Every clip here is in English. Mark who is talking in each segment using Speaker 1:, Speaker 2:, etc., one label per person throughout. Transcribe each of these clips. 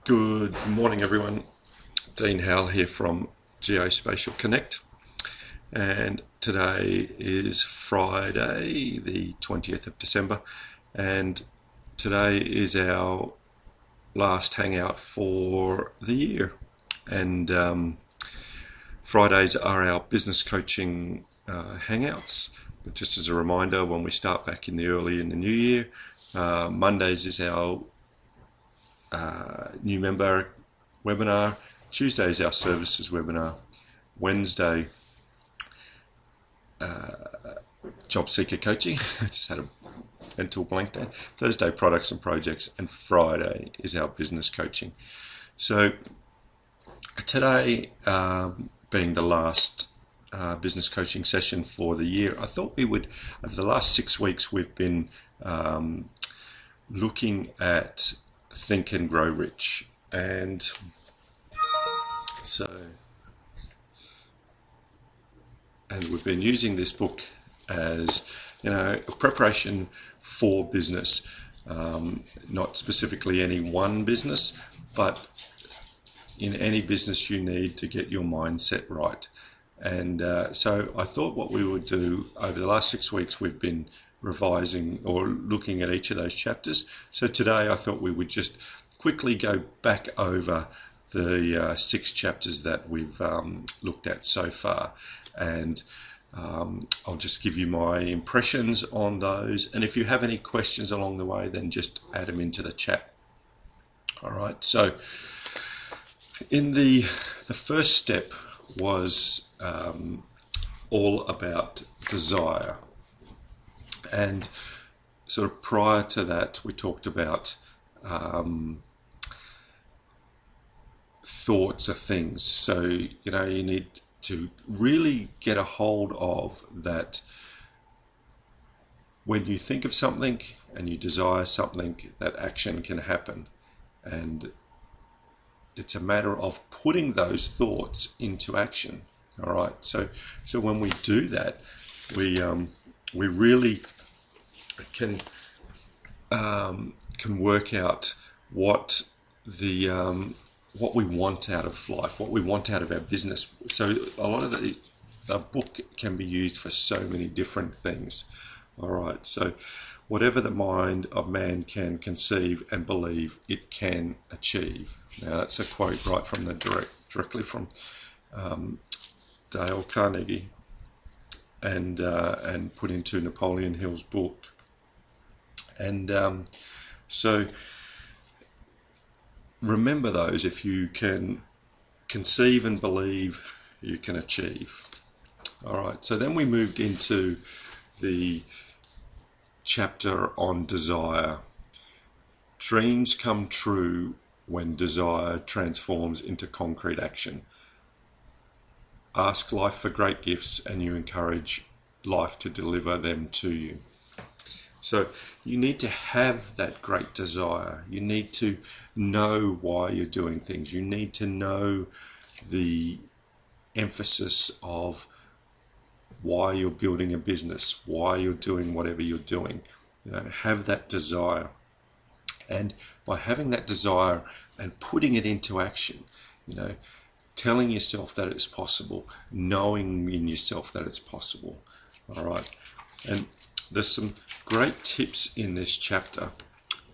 Speaker 1: Good morning, everyone. Dean Howell here from GeoSpatial Connect, and today is Friday, the 20th of December, and today is our last hangout for the year. And Fridays are our business coaching hangouts. But just as a reminder, when we start back in the new year, Mondays is our new member webinar. Tuesday is our services webinar. Wednesday, job seeker coaching. I just had a mental blank there. Thursday, products and projects, and Friday is our business coaching. So today, being the last business coaching session for the year, I thought we would, over the last 6 weeks, we've been looking at Think and Grow Rich. And we've been using this book as, a preparation for business, not specifically any one business, but in any business you need to get your mindset right. And so I thought what we would do over the last 6 weeks, we've been revising or looking at each of those chapters. So today I thought we would just quickly go back over the 6 chapters that we've looked at so far, and I'll just give you my impressions on those, and if you have any questions along the way, then just add them into the chat. All right, so in the first step was all about desire, and sort of prior to that we talked about thoughts are things. So you need to really get a hold of that. When you think of something and you desire something, that action can happen, and it's a matter of putting those thoughts into action. All right, so when we do that, we really can work out what we want out of life, what we want out of our business. So a lot of the book can be used for so many different things. All right, so whatever the mind of man can conceive and believe, it can achieve. Now that's a quote right from directly from Dale Carnegie, and put into Napoleon Hill's book. And so remember those. If you can conceive and believe, you can achieve. All right, so then we moved into the chapter on desire. Dreams come true when desire transforms into concrete action. Ask life for great gifts and you encourage life to deliver them to you. So you need to have that great desire. You need to know why you're doing things. You need to know the emphasis of why you're building a business, why you're doing whatever you're doing. Have that desire. And by having that desire and putting it into action, telling yourself that it's possible, knowing in yourself that it's possible. All right. And there's some great tips in this chapter,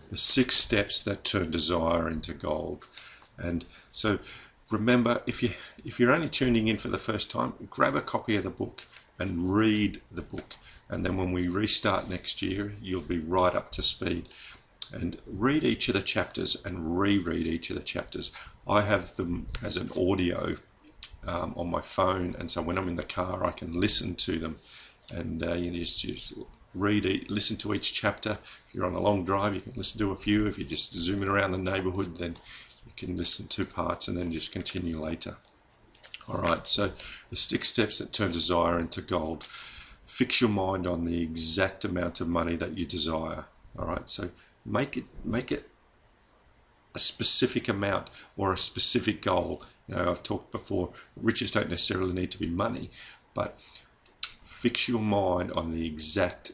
Speaker 1: the 6 steps that turn desire into gold. And so remember, if you're only tuning in for the first time, grab a copy of the book and read the book, and then when we restart next year, you'll be right up to speed. And read each of the chapters and reread each of the chapters. I have them as an audio on my phone, and so when I'm in the car I can listen to them, and you just listen to each chapter. If you're on a long drive, you can listen to a few. If you're just zooming around the neighborhood, then you can listen to parts and then just continue later. All right, so the 6 steps that turn desire into gold. Fix your mind on the exact amount of money that you desire. All right, so make it a specific amount or a specific goal. I've talked before, riches don't necessarily need to be money, but fix your mind on the exact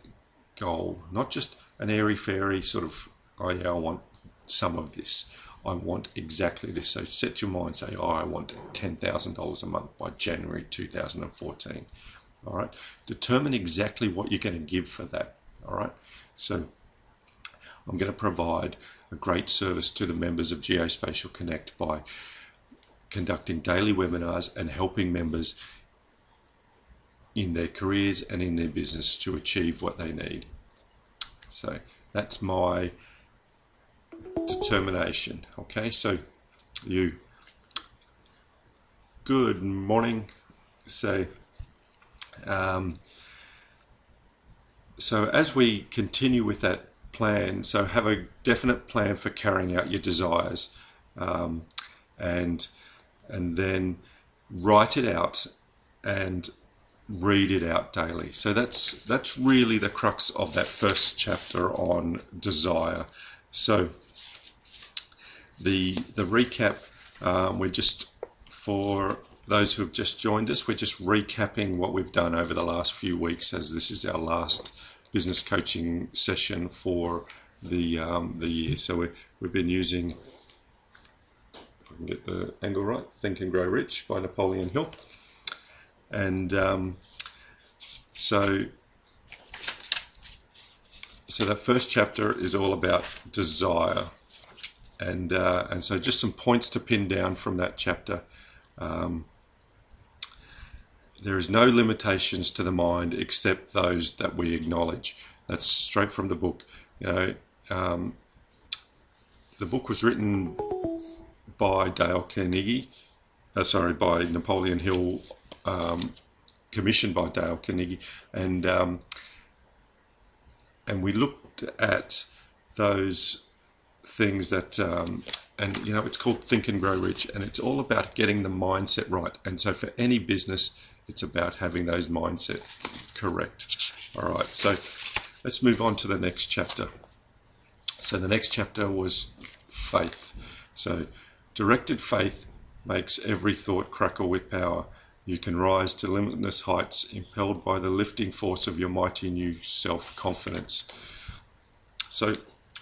Speaker 1: goal, not just an airy-fairy sort of, oh yeah, I want some of this. I want exactly this. So set your mind, say, oh, I want $10,000 a month by January 2014. All right. Determine exactly what you're going to give for that. All right. So I'm going to provide a great service to the members of GeoSpatial Connect by conducting daily webinars and helping members in their careers and in their business to achieve what they need. So that's my determination. Okay, so good morning. So as we continue with that plan, so have a definite plan for carrying out your desires, and then write it out and read it out daily. So that's really the crux of that first chapter on desire. So the recap, we're just, for those who have just joined us, we're just recapping what we've done over the last few weeks, as this is our last business coaching session for the year. So we've been using, if I can get the angle right, Think and Grow Rich by Napoleon Hill. And so that first chapter is all about desire, and so just some points to pin down from that chapter. There is no limitations to the mind except those that we acknowledge. That's straight from the book. You know, the book was written by by Napoleon Hill, commissioned by Dale Carnegie, and we looked at those things that, and you know, it's called Think and Grow Rich, and it's all about getting the mindset right. And so for any business, it's about having those mindset correct. All right, so let's move on to the next chapter. So the next chapter was faith. So directed faith makes every thought crackle with power. You can rise to limitless heights, impelled by the lifting force of your mighty new self-confidence. So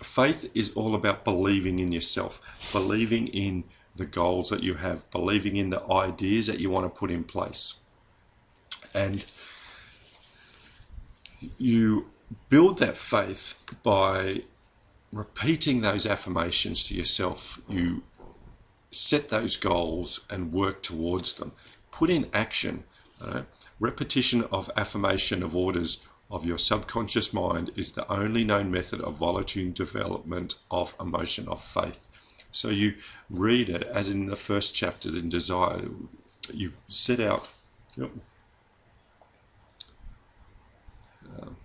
Speaker 1: faith is all about believing in yourself, believing in the goals that you have, believing in the ideas that you want to put in place. And you build that faith by repeating those affirmations to yourself. You set those goals and work towards them. Put in action. Repetition of affirmation of orders of your subconscious mind is the only known method of volatile development of emotion of faith. So you read it, as in the first chapter in desire. You set out. Yep. Not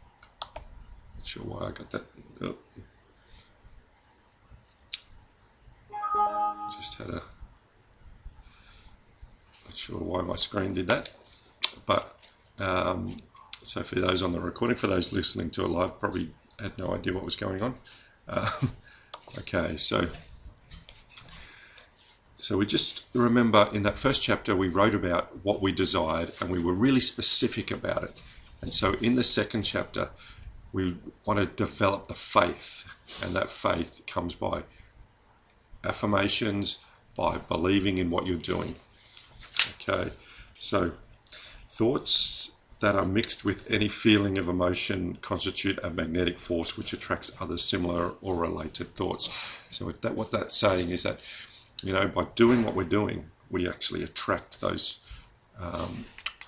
Speaker 1: sure why I got that. Oh. Just had a. Not sure why my screen did that, but so for those on the recording, for those listening to it live, probably had no idea what was going on. Okay, so we just remember in that first chapter we wrote about what we desired, and we were really specific about it. And so in the second chapter, we want to develop the faith, and that faith comes by affirmations, by believing in what you're doing. Okay, so thoughts that are mixed with any feeling of emotion constitute a magnetic force which attracts other similar or related thoughts. So what that's saying is that, you know, by doing what we're doing, we actually attract those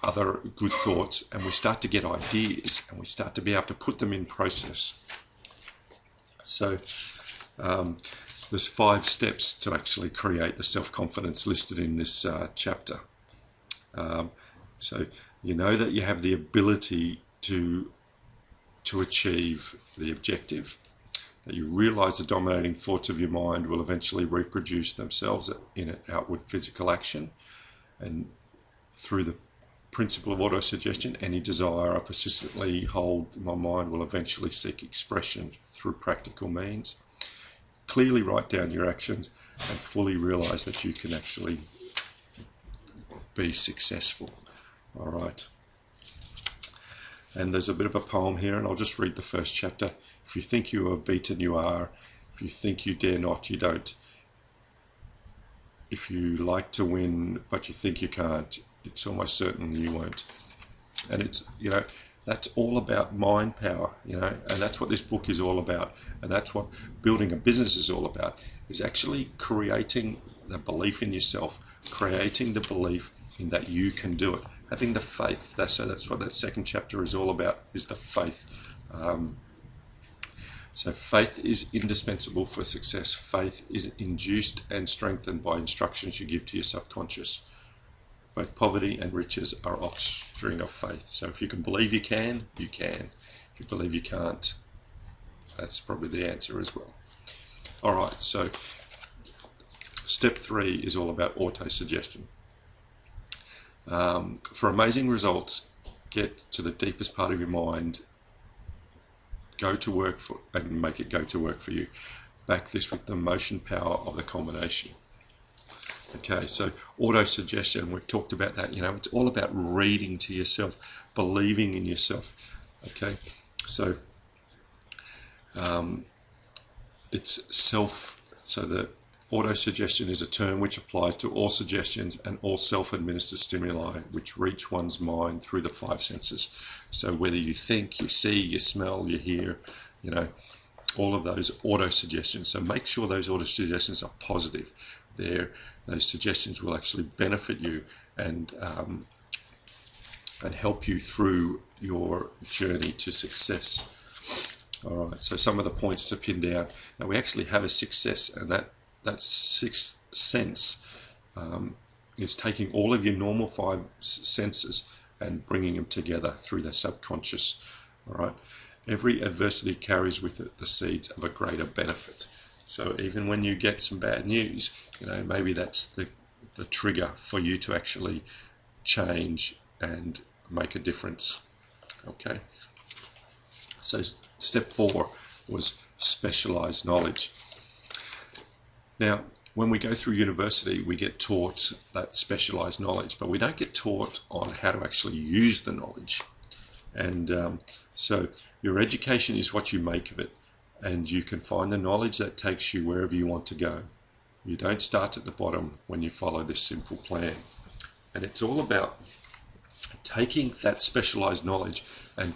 Speaker 1: other good thoughts, and we start to get ideas, and we start to be able to put them in process. So there's 5 steps to actually create the self-confidence listed in this chapter. So you know that you have the ability to achieve the objective, that you realize the dominating thoughts of your mind will eventually reproduce themselves in an outward physical action, and through the principle of autosuggestion, any desire I persistently hold in my mind will eventually seek expression through practical means. Clearly write down your actions and fully realize that you can actually be successful. All right. And there's a bit of a poem here, and I'll just read the first chapter. If you think you are beaten, you are. If you think you dare not, you don't. if you like to win but you think you can't, it's almost certain you won't. And it's, that's all about mind power, and that's what this book is all about, and that's what building a business is all about, is actually creating the belief in yourself, creating the belief in that you can do it, having the faith. So that's what that second chapter is all about, is the faith. So faith is indispensable for success. Faith is induced and strengthened by instructions you give to your subconscious. Both poverty and riches are offspring of faith. So if you can believe you can, you can. If you believe you can't, that's probably the answer as well. All right, so step 3 is all about auto-suggestion. For amazing results, get to the deepest part of your mind, go to work and make it go to work for you. Back this with the motion power of the combination. Okay, so auto-suggestion, we've talked about that. It's all about reading to yourself, believing in yourself. Okay, so it's self. So the auto-suggestion is a term which applies to all suggestions and all self-administered stimuli which reach one's mind through the 5 senses. So whether you think, you see, you smell, you hear, all of those auto-suggestions. So make sure those auto-suggestions are positive. Those suggestions will actually benefit you and help you through your journey to success. All right, so some of the points to pin down. Now we actually have a success, and that sixth sense is taking all of your normal 5 senses and bringing them together through the subconscious. All right, every adversity carries with it the seeds of a greater benefit. So even when you get some bad news, maybe that's the trigger for you to actually change and make a difference. Okay. So step 4 was specialized knowledge. Now, when we go through university, we get taught that specialized knowledge, but we don't get taught on how to actually use the knowledge. And so your education is what you make of it. And you can find the knowledge that takes you wherever you want to go. You don't start at the bottom when you follow this simple plan. And it's all about taking that specialized knowledge and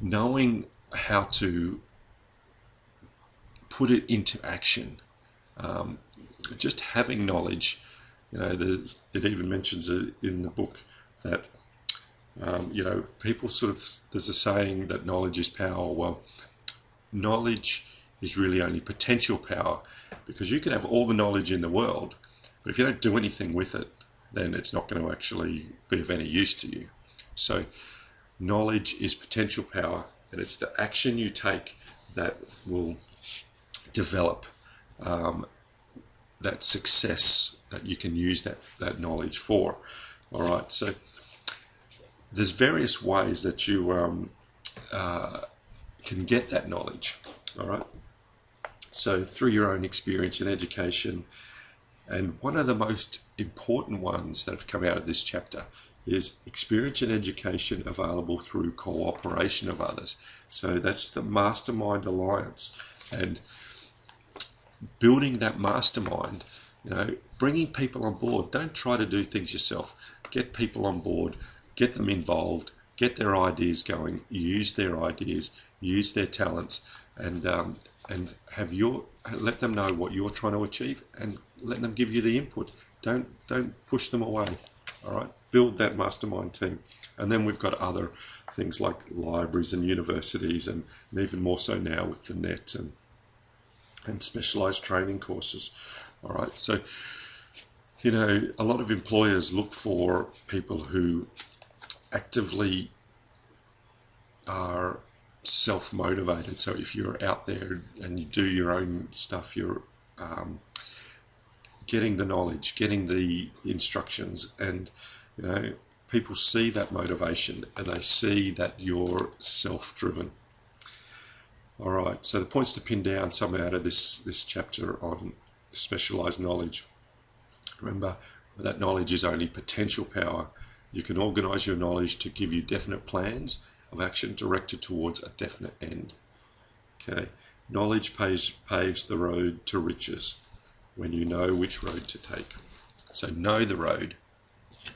Speaker 1: knowing how to put it into action. Just having knowledge, it even mentions it in the book that, people there's a saying that knowledge is power. Well, knowledge is really only potential power, because you can have all the knowledge in the world, but if you don't do anything with it, then it's not going to actually be of any use to you. So knowledge is potential power, and it's the action you take that will develop that success that you can use that knowledge for. All right, so there's various ways that you can get that knowledge. All right, so through your own experience in education, and one of the most important ones that have come out of this chapter is experience and education available through cooperation of others. So that's the mastermind alliance, and building that mastermind, bringing people on board. Don't try to do things yourself. Get people on board, get them involved, get their ideas going, use their ideas, use their talents, and let them know what you're trying to achieve, and let them give you the input. Don't push them away. All right, build that mastermind team. And then we've got other things like libraries and universities, and even more so now with the net and specialized training courses. All right, so a lot of employers look for people who actively are self-motivated. So if you're out there and you do your own stuff, you're getting the knowledge, getting the instructions, and people see that motivation and they see that you're self-driven. All right, so the points to pin down, some out of this chapter on specialized knowledge. Remember, that knowledge is only potential power. You can organize your knowledge to give you definite plans of action directed towards a definite end. Okay, knowledge paves the road to riches when you know which road to take. So know the road,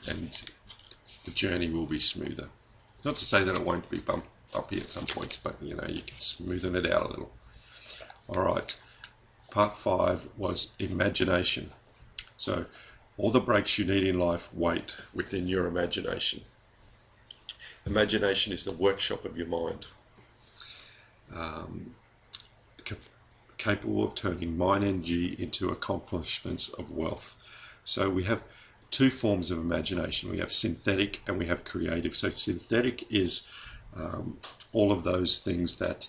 Speaker 1: and the journey will be smoother. Not to say that it won't be bumpy at some points, but you know, you can smoothen it out a little. All right, part 5 was imagination. So all the breaks you need in life wait within your imagination. Imagination is the workshop of your mind, capable of turning mind energy into accomplishments of wealth. So we have 2 forms of imagination. We have synthetic and we have creative. So synthetic is all of those things that,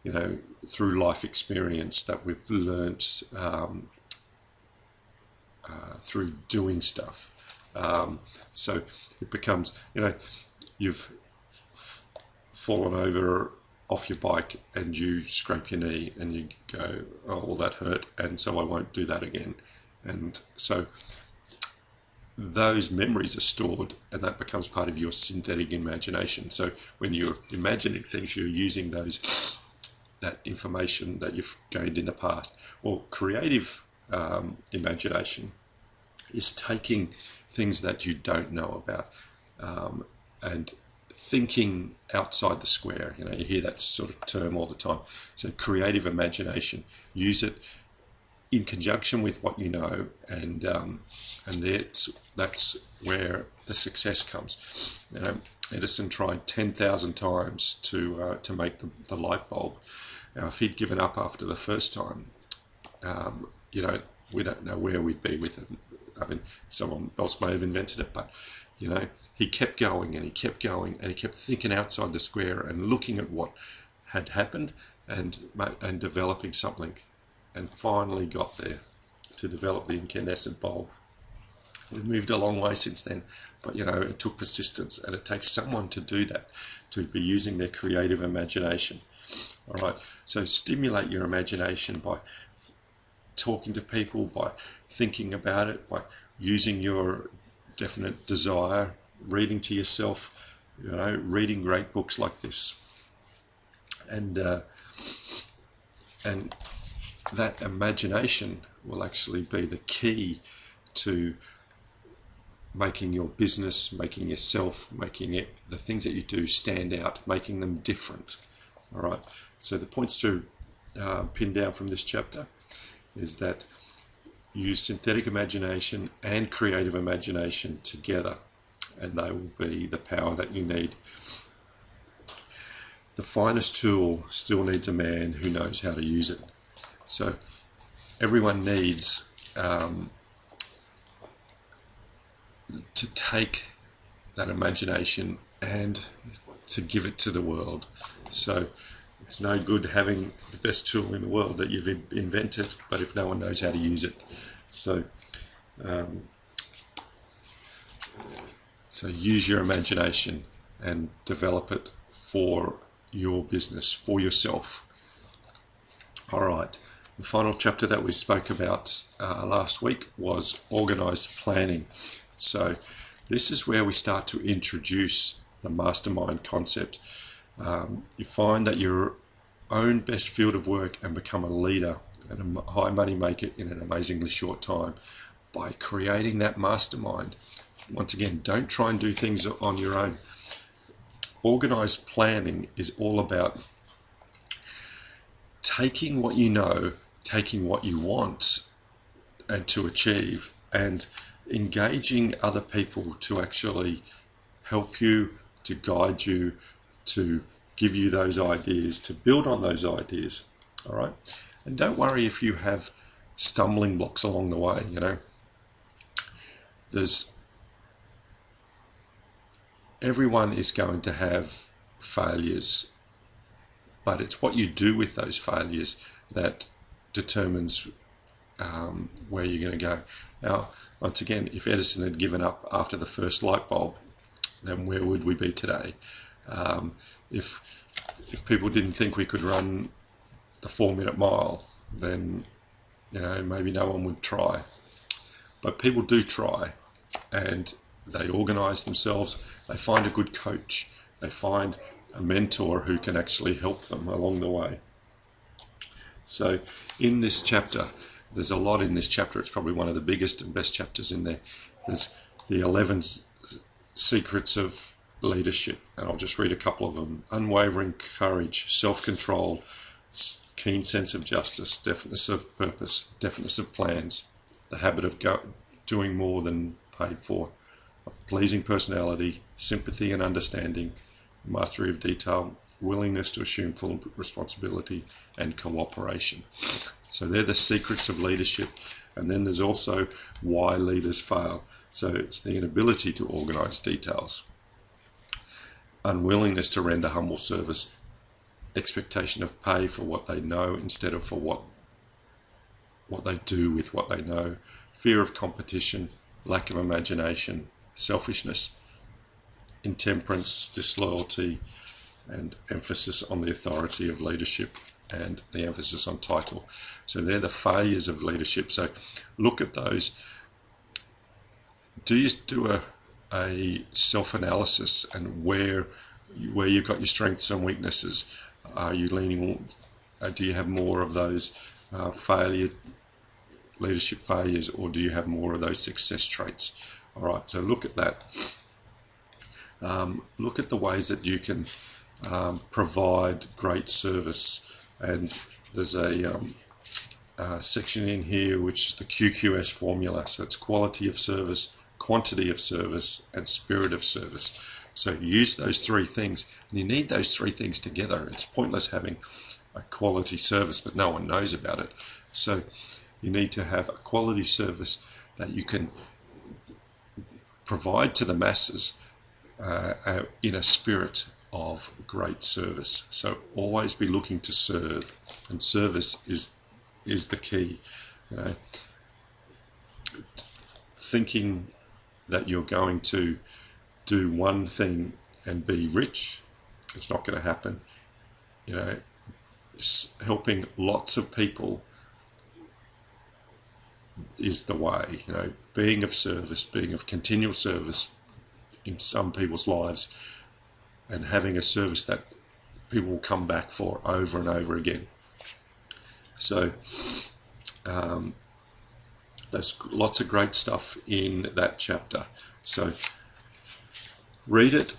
Speaker 1: you know, through life experience that we've learnt through doing stuff. So it becomes, you know, you've fallen over off your bike and you scrape your knee and you go, oh, well, that hurt, and so I won't do that again. And so those memories are stored, and that becomes part of your synthetic imagination. So when you're imagining things, you're using that information that you've gained in the past. Well, creative imagination is taking things that you don't know about and thinking outside the square. You know, you hear that sort of term all the time. So creative imagination, use it in conjunction with what you know, and that's where the success comes. You know, Edison tried 10,000 times to make the light bulb. Now, if he'd given up after the first time, you know, we don't know where we'd be with it. I mean, someone else may have invented it, but you know, he kept going and he kept going and he kept thinking outside the square and looking at what had happened and developing something, and finally got there to develop the incandescent bulb. We've moved a long way since then, but you know, it took persistence, and it takes someone to do that, to be using their creative imagination. All right, so stimulate your imagination by talking to people, by thinking about it, by using your definite desire, reading to yourself, you know, reading great books like this, and that imagination will actually be the key to making your business, making yourself, making it, the things that you do, stand out, making them different. All right, so the points to pin down from this chapter is that use synthetic imagination and creative imagination together, and they will be the power that you need. The finest tool still needs a man who knows how to use it. So everyone needs to take that imagination and to give it to the world. So it's no good having the best tool in the world that you've invented, but if no one knows how to use it. So use your imagination and develop it for your business, for yourself. All right, the final chapter that we spoke about last week was organized planning. So this is where we start to introduce the mastermind concept. You find that your own best field of work and become a leader and a high money maker in an amazingly short time by creating that mastermind. Once again, don't try and do things on your own. Organized planning is all about taking what you know, taking what you want and to achieve, and engaging other people to actually help you, to guide you, to give you those ideas, to build on those ideas. All right, and don't worry if you have stumbling blocks along the way. You know, everyone is going to have failures, but it's what you do with those failures that determines where you're going to go. Now, once again, if Edison had given up after the first light bulb, then where would we be today? If people didn't think we could run the 4-minute mile, then you know, maybe no one would try. But people do try, and they organize themselves, they find a good coach, they find a mentor who can actually help them along the way. So in this chapter, There's a lot in this chapter. It's probably one of the biggest and best chapters in there. There's the 11 secrets of leadership, and I'll just read a couple of them. Unwavering courage, self-control, keen sense of justice, definiteness of purpose, definiteness of plans, the habit of doing more than paid for, a pleasing personality, sympathy and understanding, mastery of detail, willingness to assume full responsibility, and cooperation. So they're the secrets of leadership. And then there's also why leaders fail. So it's the inability to organise details, unwillingness to render humble service, expectation of pay for what they know instead of for what they do with what they know, fear of competition, lack of imagination, selfishness, intemperance, disloyalty, and emphasis on the authority of leadership and the emphasis on title. So they're the failures of leadership. So look at those. Do you do a self-analysis and where you've got your strengths and weaknesses? Are you leaning? Do you have more of those leadership failures, or do you have more of those success traits? All right. So look at that. Look at the ways that you can provide great service, and there's a section in here which is the QQS formula. So it's quality of service, quantity of service, and spirit of service. So use those three things, and you need those three things together. It's pointless having a quality service but no one knows about it. So you need to have a quality service that you can provide to the masses in a spirit of great service. So always be looking to serve, and service is the key. Thinking that you're going to do one thing and be rich, it's not going to happen. Helping lots of people is the way. Being of service, being of continual service in some people's lives, and having a service that people will come back for over and over again. So there's lots of great stuff in that chapter. So read it,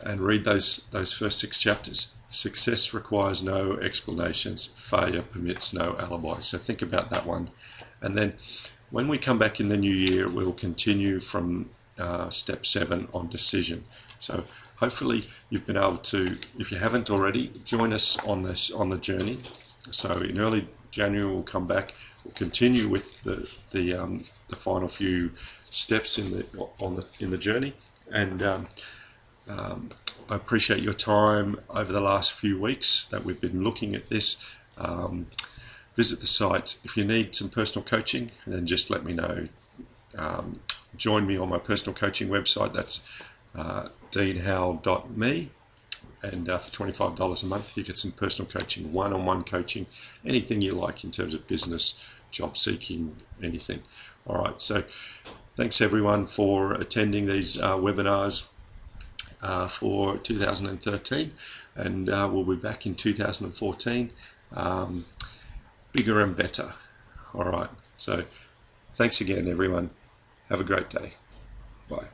Speaker 1: and read those first 6 chapters. Success requires no explanations. Failure permits no alibi. So think about that one. And then when we come back in the new year, we'll continue from step 7 on decision. So hopefully you've been able to, if you haven't already, join us on the journey. So in early January we'll come back. We'll continue with the final few steps in the journey. And I appreciate your time over the last few weeks that we've been looking at this. Visit the site. If you need some personal coaching, then just let me know. Join me on my personal coaching website. That's deanhowell.me, and for $25 a month you get some personal coaching, one-on-one coaching, anything you like in terms of business, job seeking, anything. All right, so thanks everyone for attending these webinars for 2013, and we'll be back in 2014, bigger and better. All right, so thanks again everyone. Have a great day. Bye.